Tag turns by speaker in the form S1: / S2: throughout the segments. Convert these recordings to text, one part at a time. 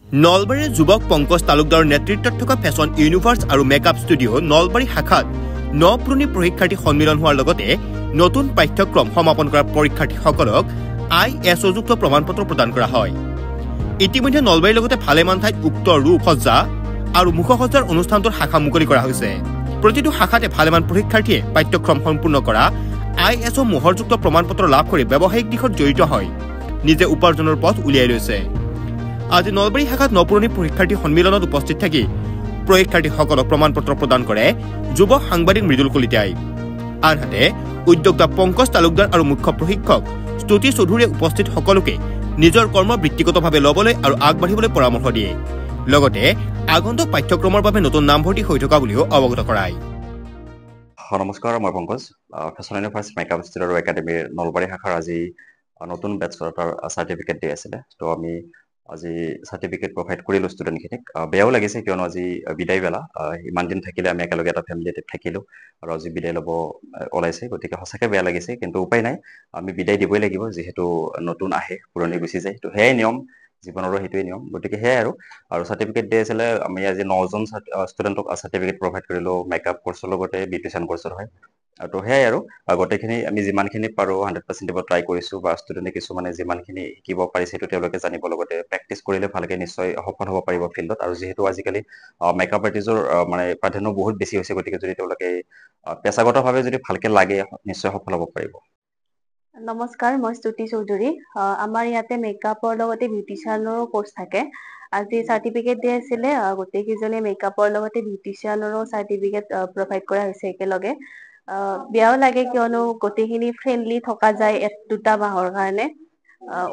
S1: নলবাৰীৰ যুৱক পংকজ তালুকদাৰৰ নেতৃত্বত থকা ফেশ্বন ইউনিভাৰ্ছ আৰু মেকআপ ষ্টুডিঅ' নলবাৰী শাখাত পুৰণি পৰীক্ষাৰ্থী সন্মিলন হোৱাৰ লগতে নতুন পাঠ্যক্ৰম সমাপন কৰা পৰীক্ষাৰ্থীসকলক ISO যুক্ত প্ৰমাণপত্ৰ প্ৰদান কৰা হয়। ইতিমধ্যে নলবাৰীৰ লগতে ভালেমান ঠাইত উক্ত ৰূপসজ্জা আৰু মুখসজ্জাৰ অনুষ্ঠানটোৰ শাখা মুকলি কৰা হৈছে। প্ৰতিটো শাখাতে ভালেমান পৰীক্ষাৰ্থীয়ে পাঠ্যক্ৰম সম্পূৰ্ণ কৰা ISO মোহৰযুক্ত প্ৰমাণপত্ৰ লাভ কৰি ব্যৱসায়িক দিশত জড়িত হয় নিজে উপাৰ্জনৰ পথ উলিয়াই লৈছে। আজি নলবাৰী শাখাত পুৰণি পৰীক্ষাৰ্থী সন্মিলনত উপস্থিত থাকি পৰীক্ষাৰ্থীসকলক প্ৰমাণপত্ৰ প্ৰদান কৰে যুৱ সাংবাদিক মৃদুল কলিতাই। আনহাতে উদ্যোক্তা পংকজ তালুকদাৰ আৰু মুখ্য প্ৰশিক্ষক স্তুতি চৌধুৰীয়ে উপস্থিত সকলোকে নিজৰ কৰ্ম বৃত্তিগতভাৱে ল'বলৈ আৰু আগবাঢ়িবলৈ পৰামৰ্শ দিয়ে। লগতে আগন্তুক পাঠ্যক্ৰমৰ বাবে নতুন নামভৰ্তি হৈ থকা বুলিও অৱগত কৰায়।
S2: নমস্কাৰ, মই Pankaj. Fashion universe makeup studio' একাডেমীৰ নলবাৰী শাখাৰ আজি নতুন বেটছৰ চাৰ্টিফিকেট ডে আছিলে। তো আমি আজি চাৰ্টিফিকেট প্ৰভাইড কৰিলোঁ ষ্টুডেণ্টখিনিক। বেয়াও লাগিছে কিয়নো আজি বিদায় বেলা। ইমান দিন থাকিলে আমি একেলগে এটা ফেমিলিতে থাকিলোঁ আৰু আজি বিদায় ল'ব ওলাইছে, গতিকে সঁচাকৈ বেয়া লাগিছে, কিন্তু উপায় নাই, আমি বিদায় দিবই লাগিব, যিহেতু নতুন আহে পুৰণি গুচি যায়। তো সেয়াই নিয়ম, জীৱনৰো সেইটোৱে নিয়ম, গতিকে সেয়াই আৰু চাৰ্টিফিকেট ডে আছিলে। আমি আজি 9জন ষ্টুডেণ্টক চাৰ্টিফিকেট প্ৰভাইড কৰিলোঁ মেকআপ কৰ্চৰ লগতে বিউটিচিয়ান কৰ্চৰ হয়। তো সেয়াই আৰু গোটেইখিনি আমি যিমানখিনি পাৰোঁ 100% দিব ট্ৰাই কৰিছোঁ, বা ষ্টুডেণ্টে কিছুমানে যিমানখিনি শিকিব পাৰিছে সেইটো তেওঁলোকে জানিব, লগতে প্ৰেক্টিচ কৰিলে ভালকৈ নিশ্চয় সফল হ'ব পাৰিব ফিল্ডত। আৰু যিহেতু আজিকালি মেকআপ আৰ্টিষ্টৰ মানে প্ৰাধান্য বহুত বেছি হৈছে, গতিকে যদি তেওঁলোকে পেছাগতভাৱে যদি ভালকৈ লাগে নিশ্চয় সফল হ'ব পাৰিব।
S3: নমস্কাৰ, মই স্তুতি চৌধুৰী। আমাৰ ইয়াতে মেকআপৰ লগতে বিউটিচিয়ানৰো কোৰ্চ থাকে। আজি চাৰ্টিফিকেট ডে আছিলে, গোটেইকেইজনে মেকআপৰ লগতে বিউটিচিয়ানৰো চাৰ্টিফিকেট প্ৰভাইড কৰা হৈছে একেলগে। বেয়াও লাগে কিয়নো গোটেইখিনি ফ্ৰেণ্ডলি থকা যায় 2টা মাহৰ কাৰণে।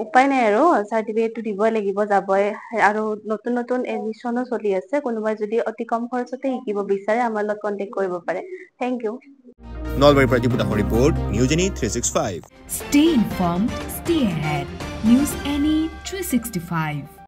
S3: উপায় নাই আৰু চাৰ্টিফিকেটটো দিবই লাগিব, যাবই। আৰু নতুন নতুন এডমিশ্যনো চলি আছে, কোনোবাই যদি অতি কম খৰচতে শিকিব বিচাৰে আমাৰ লগত কণ্টেক্ট কৰিব পাৰে। Thank you.
S1: নলবাৰীৰ পৰা দীপুদাসৰ report, news NE 365।
S4: Stay informed, stay ahead. News Any 365.